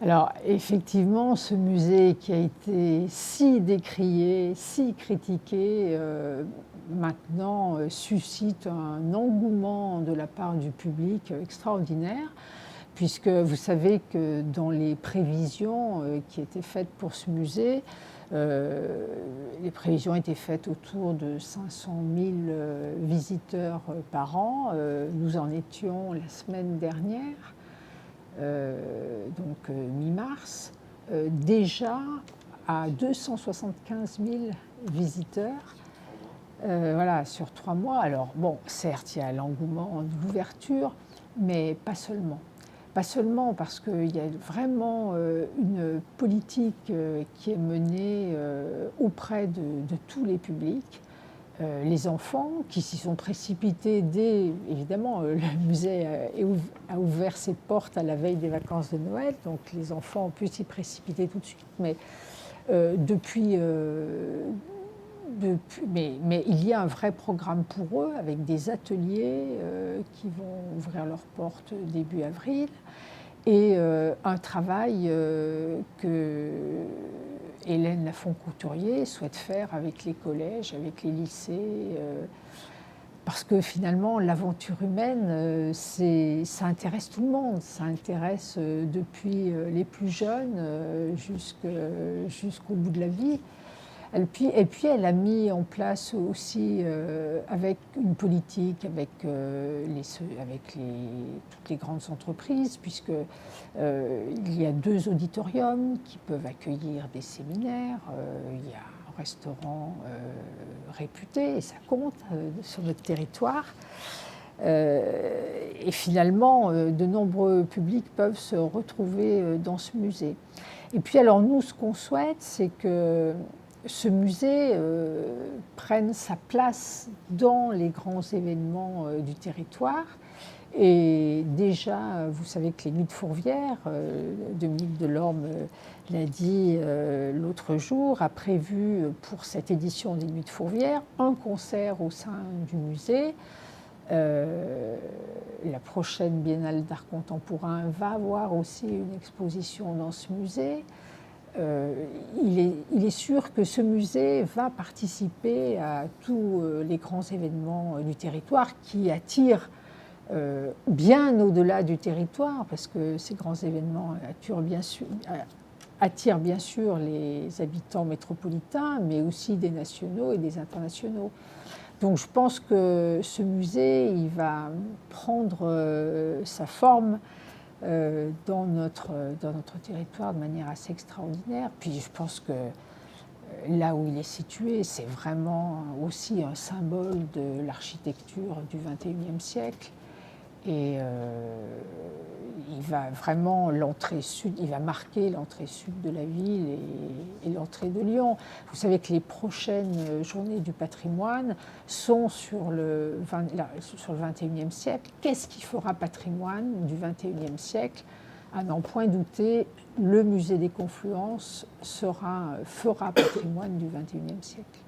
Alors effectivement, ce musée qui a été si décrié, si critiqué, maintenant suscite un engouement de la part du public extraordinaire, puisque vous savez que dans les prévisions qui étaient faites pour ce musée, les prévisions étaient faites autour de 500 000 visiteurs par an. Nous en étions la semaine dernière. Mi-mars, déjà à 275 000 visiteurs, voilà, sur 3 mois. Alors bon, certes, il y a l'engouement de l'ouverture, mais pas seulement. Pas seulement parce qu'il y a vraiment une politique qui est menée auprès de tous les publics. Les enfants qui s'y sont précipités dès, évidemment, le musée a ouvert ses portes à la veille des vacances de Noël, donc les enfants ont pu s'y précipiter tout de suite, mais mais il y a un vrai programme pour eux avec des ateliers qui vont ouvrir leurs portes début avril et un travail que Hélène Lafont-Couturier souhaite faire avec les collèges, avec les lycées, parce que finalement l'aventure humaine, ça intéresse tout le monde, ça intéresse depuis les plus jeunes jusqu'au bout de la vie. Et puis elle a mis en place aussi, avec une politique, avec toutes les grandes entreprises, puisque il y a 2 auditoriums qui peuvent accueillir des séminaires, il y a un restaurant réputé, et ça compte sur notre territoire. Et finalement, de nombreux publics peuvent se retrouver dans ce musée. Et puis alors nous, ce qu'on souhaite, c'est que ce musée prenne sa place dans les grands événements du territoire. Et déjà, vous savez que les Nuits de Fourvière, Dominique Delorme l'a dit l'autre jour, a prévu pour cette édition des Nuits de Fourvière un concert au sein du musée. La prochaine Biennale d'art contemporain va avoir aussi une exposition dans ce musée. Il est sûr que ce musée va participer à tous les grands événements du territoire qui attirent bien au-delà du territoire, parce que ces grands événements attirent bien sûr les habitants métropolitains, mais aussi des nationaux et des internationaux. Donc je pense que ce musée, il va prendre sa forme dans notre territoire de manière assez extraordinaire. Puis je pense que là où il est situé, c'est vraiment aussi un symbole de l'architecture du XXIe siècle. Et il va vraiment il va marquer l'entrée sud de la ville et l'entrée de Lyon. Vous savez que les prochaines journées du patrimoine sont sur le XXIe siècle. Qu'est-ce qui fera patrimoine du XXIe siècle ? À n'en point douter, le musée des Confluences fera patrimoine du XXIe siècle.